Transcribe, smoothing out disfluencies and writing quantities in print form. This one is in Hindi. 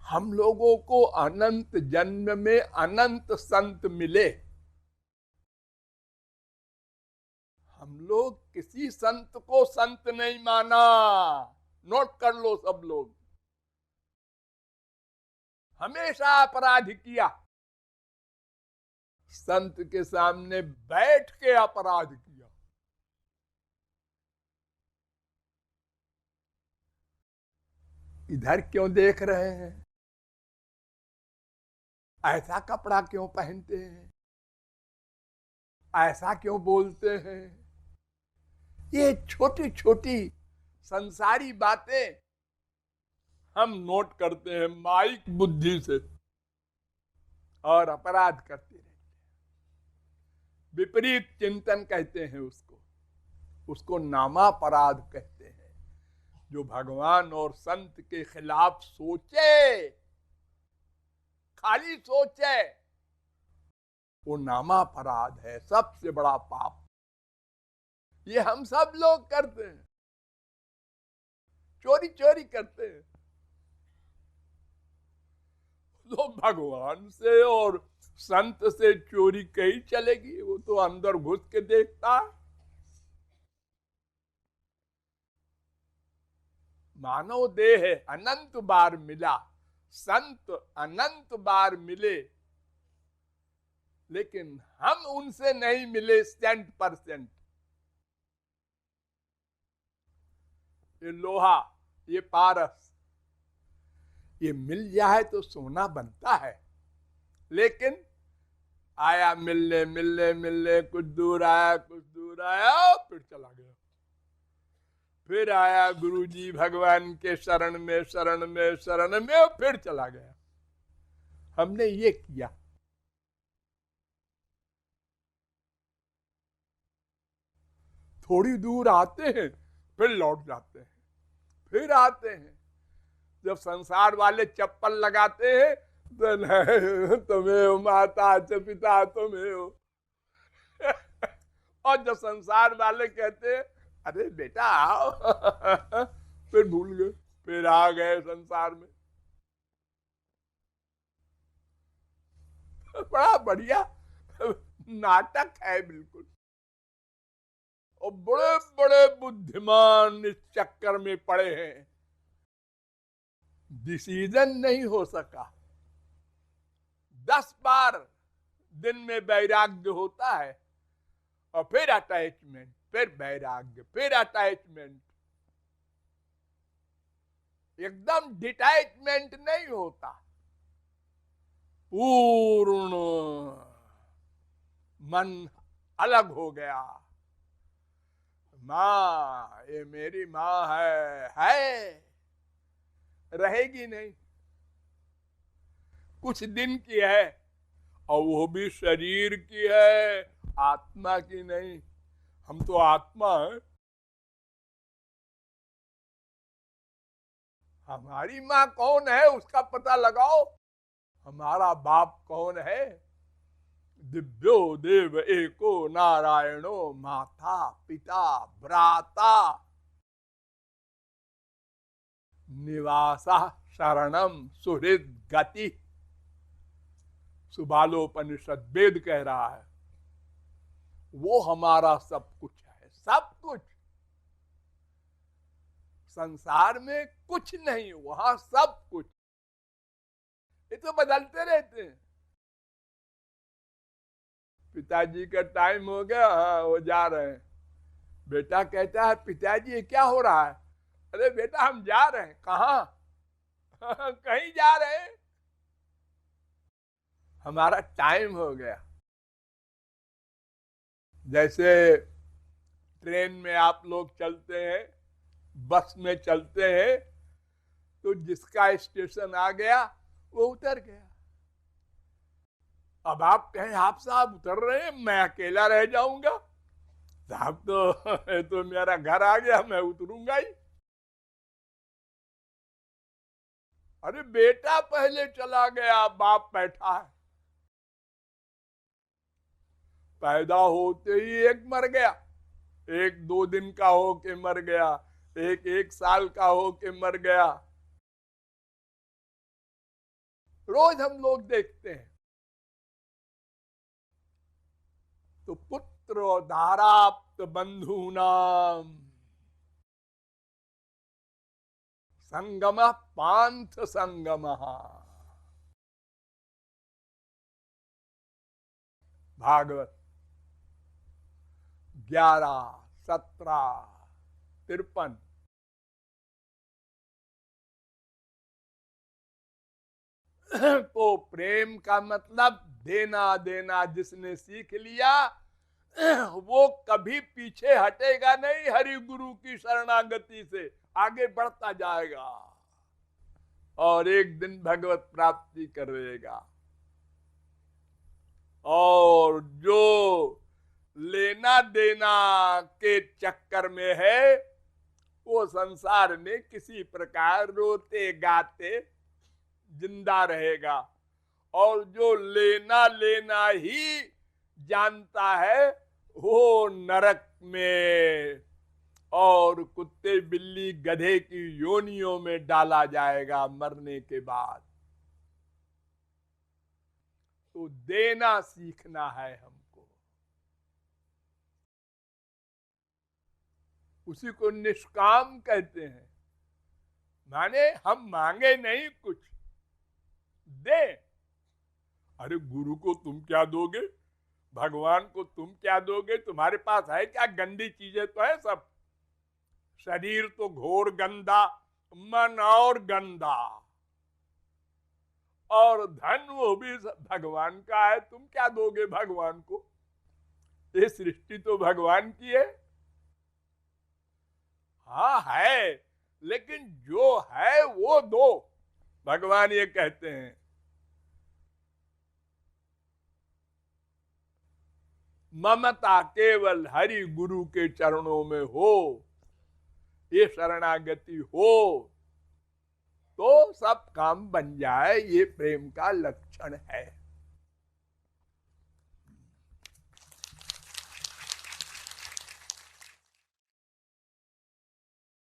हम लोगों को अनंत जन्म में अनंत संत मिले, हम लोग किसी संत को संत नहीं माना। नोट कर लो सब लोग, हमेशा अपराध किया, संत के सामने बैठ के अपराध किया। इधर क्यों देख रहे हैं, ऐसा कपड़ा क्यों पहनते हैं, ऐसा क्यों बोलते हैं, ये छोटी छोटी संसारी बातें हम नोट करते हैं माइक बुद्धि से और अपराध करते रहते हैं। विपरीत चिंतन कहते हैं उसको नामापराध कहते हैं। जो भगवान और संत के खिलाफ सोचे, खाली सोचे, वो नामापराध है, सबसे बड़ा पाप। ये हम सब लोग करते हैं, चोरी चोरी करते हैं। तो भगवान से और संत से चोरी कहीं चलेगी, वो तो अंदर घुस के देखता है। मानव देह अनंत बार मिला, संत अनंत बार मिले, लेकिन हम उनसे नहीं मिले 100%। ये लोहा, ये पारस, ये मिल जाए तो सोना बनता है, लेकिन आया मिलने मिलने मिलने, कुछ दूर आया, कुछ दूर आया, फिर चला गया। फिर आया गुरुजी भगवान के शरण में शरण में शरण में, फिर चला गया। हमने ये किया। थोड़ी दूर आते हैं, फिर लौट जाते हैं, फिर आते हैं। जब संसार वाले चप्पल लगाते हैं तो तुम्हें हो माता, पिता तुम्हें हो। और जब संसार वाले कहते हैं अरे बेटा आओ, फिर भूल गए, फिर आ गए संसार में। बड़ा बढ़िया नाटक है बिल्कुल। और बड़े बड़े बुद्धिमान इस चक्कर में पड़े हैं, डिसीजन नहीं हो सका। 10 बार दिन में वैराग्य होता है, और फिर अटैचमेंट, फिर वैराग्य, फिर अटैचमेंट। एकदम डिटैचमेंट नहीं होता, पूर्ण मन अलग हो गया। माँ, ये मेरी माँ है, रहेगी नहीं, कुछ दिन की है, और वो भी शरीर की है, आत्मा की नहीं। हम तो आत्मा है। हमारी माँ कौन है उसका पता लगाओ। हमारा बाप कौन है? दिव्यो देव एको नारायणो माता पिता भ्राता निवासा शरणम सुहृद गति। सुबालोपनिषद वेद कह रहा है, वो हमारा सब कुछ है, सब कुछ। संसार में कुछ नहीं, वहां सब कुछ। ये तो बदलते रहते हैं। पिताजी का टाइम हो गया, हाँ वो जा रहे हैं। बेटा कहता है पिताजी ये क्या हो रहा है? अरे बेटा हम जा रहे हैं। कहाँ? कहीं जा रहे हैं, हमारा टाइम हो गया। जैसे ट्रेन में आप लोग चलते हैं, बस में चलते हैं, तो जिसका स्टेशन आ गया वो उतर गया। अब आप कहें आप साहब उतर रहे हैं, मैं अकेला रह जाऊंगा। साहब तो मेरा घर आ गया, मैं उतरूंगा ही। अरे बेटा पहले चला गया, बाप बैठा है। पैदा होते ही एक मर गया, एक 2 दिन का हो के मर गया, एक 1 साल का हो के मर गया। रोज हम लोग देखते हैं। तो पुत्र धाराप्त बंधूनाम संगम पांथ संगम। भागवत 11, 17, 53। तो प्रेम का मतलब देना देना। जिसने सीख लिया वो कभी पीछे हटेगा नहीं, हरि गुरु की शरणागति से आगे बढ़ता जाएगा और एक दिन भगवत प्राप्ति करेगा। और जो लेना देना के चक्कर में है वो संसार में किसी प्रकार रोते गाते जिंदा रहेगा। और जो लेना लेना ही जानता है वो नरक में और कुत्ते बिल्ली गधे की योनियों में डाला जाएगा मरने के बाद। तो देना सीखना है हमको, उसी को निष्काम कहते हैं। माने हम मांगे नहीं, कुछ दे। अरे गुरु को तुम क्या दोगे, भगवान को तुम क्या दोगे, तुम्हारे पास है क्या? गंदी चीजें तो है सब। शरीर तो घोर गंदा, मन और गंदा, और धन वो भी भगवान का है। तुम क्या दोगे भगवान को? ये सृष्टि तो भगवान की है। हाँ है, लेकिन जो है वो दो। भगवान ये कहते हैं ममता केवल हरि गुरु के चरणों में हो, ये शरणागति हो तो सब काम बन जाए। ये प्रेम का लक्षण है।